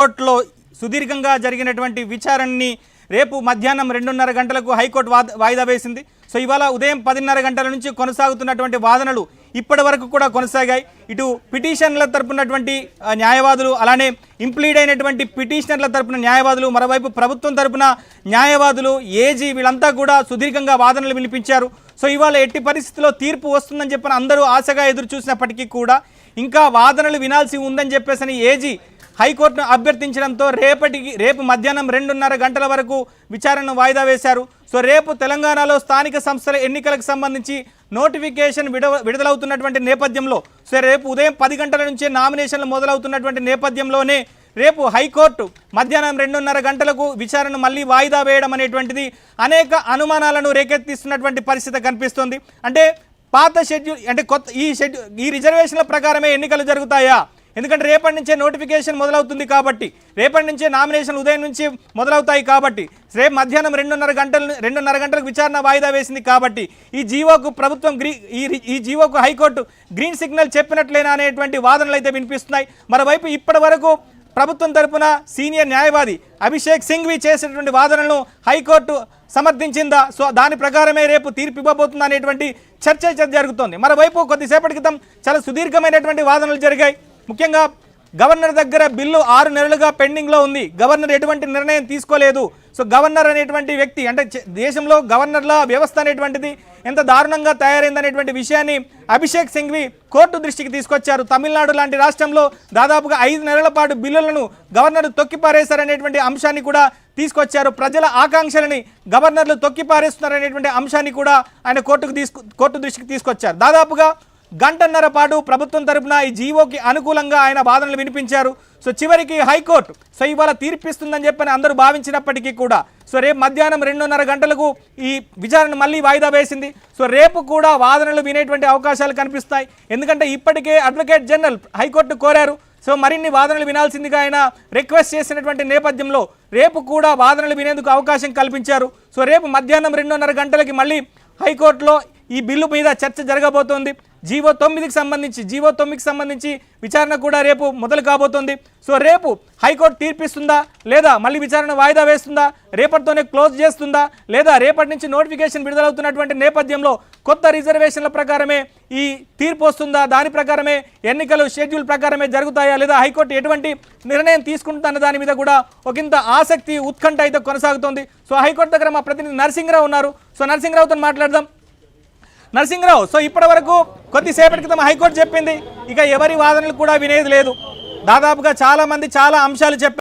కోర్టులో సుదీర్ఘంగా జరిగినటువంటి విచారణని రేపు మధ్యాహ్నం 2:30 గంటలకు హైకోర్టు వాయిదా వేసింది. సో ఇవాళ ఉదయం 10:30 గంటల నుంచి కొనసాగుతున్నటువంటి వాదనలు ఇప్పటి వరకు కూడా కొనసాగాయి. ఇటు పిటిషనర్ల తరపునటువంటి న్యాయవాదులు, అలానే ఇంప్లీడ్ అయినటువంటి పిటిషనర్ల తరపున న్యాయవాదులు, మరోవైపు ప్రభుత్వం తరపున న్యాయవాదులు, ఏజీ వీళ్ళంతా కూడా సుదీర్ఘంగా వాదనలు వినిపించారు. సో ఇవాళ ఎట్టి పరిస్థితుల్లో తీర్పు వస్తుందని చెప్పిన అందరూ ఆశగా ఎదురు చూసినప్పటికీ కూడా ఇంకా వాదనలు వినాల్సి ఉందని చెప్పేసి ఏజీ హైకోర్టును అభ్యర్థించడంతో రేపు మధ్యాహ్నం 2:30 గంటల వరకు విచారణను వాయిదా వేశారు. సో రేపు తెలంగాణలో స్థానిక సంస్థల ఎన్నికలకు సంబంధించి నోటిఫికేషన్ విడుదలవుతున్నటువంటి నేపథ్యంలో, సో రేపు ఉదయం 10 గంటల నుంచే నామినేషన్లు మొదలవుతున్నటువంటి నేపథ్యంలోనే రేపు హైకోర్టు మధ్యాహ్నం 2:30 గంటలకు విచారణను మళ్ళీ వాయిదా వేయడం అనేటువంటిది అనేక అనుమానాలను రేకెత్తిస్తున్నటువంటి పరిస్థితి కనిపిస్తుంది. అంటే పాత షెడ్యూల్, అంటే ఈ రిజర్వేషన్ల ప్రకారమే ఎన్నికలు జరుగుతాయా? ఎందుకంటే రేపటి నుంచే నోటిఫికేషన్ మొదలవుతుంది కాబట్టి, రేపటి నుంచే నామినేషన్లు ఉదయం నుంచి మొదలవుతాయి కాబట్టి, రేపు మధ్యాహ్నం 2:30 గంటలకు విచారణ వాయిదా వేసింది కాబట్టి ఈ జీవోకు ప్రభుత్వం ఈ జీవోకు హైకోర్టు గ్రీన్ సిగ్నల్ చెప్పినట్లేనా అనేటువంటి వాదనలు అయితే వినిపిస్తున్నాయి. మరోవైపు ఇప్పటి వరకు ప్రభుత్వం తరపున సీనియర్ న్యాయవాది అభిషేక్ సింఘ్వి చేసినటువంటి వాదనలను హైకోర్టు సమర్థించిందా? సో దాని ప్రకారమే రేపు తీర్పు ఇవ్వబోతుందా అనేటువంటి చర్చ జరుగుతోంది. మరోవైపు కొద్దిసేపటి క్రితం చాలా సుదీర్ఘమైనటువంటి వాదనలు జరిగాయి. ముఖ్యంగా గవర్నర్ దగ్గర బిల్లు 6 నెలలుగా పెండింగ్లో ఉంది. గవర్నర్ ఎటువంటి నిర్ణయం తీసుకోలేదు. సో గవర్నర్ అనేటువంటి వ్యక్తి, అంటే దేశంలో గవర్నర్ల వ్యవస్థ అనేటువంటిది ఎంత దారుణంగా తయారైందనేటువంటి విషయాన్ని అభిషేక్ సింఘ్వి కోర్టు దృష్టికి తీసుకొచ్చారు. తమిళనాడు లాంటి రాష్ట్రంలో దాదాపుగా 5 నెలల పాటు బిల్లులను గవర్నర్ తొక్కిపారేశారనేటువంటి అంశాన్ని కూడా తీసుకొచ్చారు. ప్రజల ఆకాంక్షలని గవర్నర్లు తొక్కిపారేస్తున్నారనేటువంటి అంశాన్ని కూడా ఆయన కోర్టు దృష్టికి తీసుకొచ్చారు. దాదాపుగా 1.5 గంటల పాటు ప్రభుత్వం తరపున ఈ జీవోకి అనుకూలంగా ఆయన వాదనలు వినిపించారు. సో చివరికి హైకోర్టు సో ఇవాళ తీర్పిస్తుందని చెప్పని అందరూ భావించినప్పటికీ కూడా సో రేపు మధ్యాహ్నం 2:30 గంటలకు ఈ విచారణ మళ్ళీ వాయిదా వేసింది. సో రేపు కూడా వాదనలు వినేటువంటి అవకాశాలు కనిపిస్తాయి. ఎందుకంటే ఇప్పటికే అడ్వకేట్ జనరల్ హైకోర్టు కోరారు. సో మరిన్ని వాదనలు వినాల్సిందిగా ఆయన రిక్వెస్ట్ చేసినటువంటి నేపథ్యంలో రేపు కూడా వాదనలు వినేందుకు అవకాశం కల్పించారు. సో రేపు మధ్యాహ్నం 2:30 గంటలకి మళ్ళీ హైకోర్టులో ఈ బిల్లు మీద చర్చ జరగబోతోంది. జీవో 9కి సంబంధించి విచారణ కూడా రేపు మొదలు కాబోతోంది. సో రేపు హైకోర్టు తీర్పిస్తుందా, లేదా మళ్ళీ విచారణ వాయిదా వేస్తుందా, రేపటితోనే క్లోజ్ చేస్తుందా, లేదా రేపటి నుంచి నోటిఫికేషన్ విడుదలవుతున్నటువంటి నేపథ్యంలో కొత్త రిజర్వేషన్ల ప్రకారమే ఈ తీర్పు వస్తుందా, దాని ప్రకారమే ఎన్నికలు షెడ్యూల్ ప్రకారమే జరుగుతాయా, లేదా హైకోర్టు ఎటువంటి నిర్ణయం తీసుకుంటుందన్న దాని మీద కూడా ఒకంత ఆసక్తి, ఉత్కంఠ అయితే కొనసాగుతోంది. సో హైకోర్టు దగ్గర మా ప్రతినిధి నరసింహరావు ఉన్నారు. సో నరసింహరావుతో మాట్లాడదాం. నరసింహరావు, సో ఇప్పటి వరకు కొద్దిసేపటి క్రితం హైకోర్టు చెప్పింది ఇక ఎవరి వాదనలు కూడా వినేది లేదు. దాదాపుగా చాలా మంది చాలా అంశాలు చెప్పారు.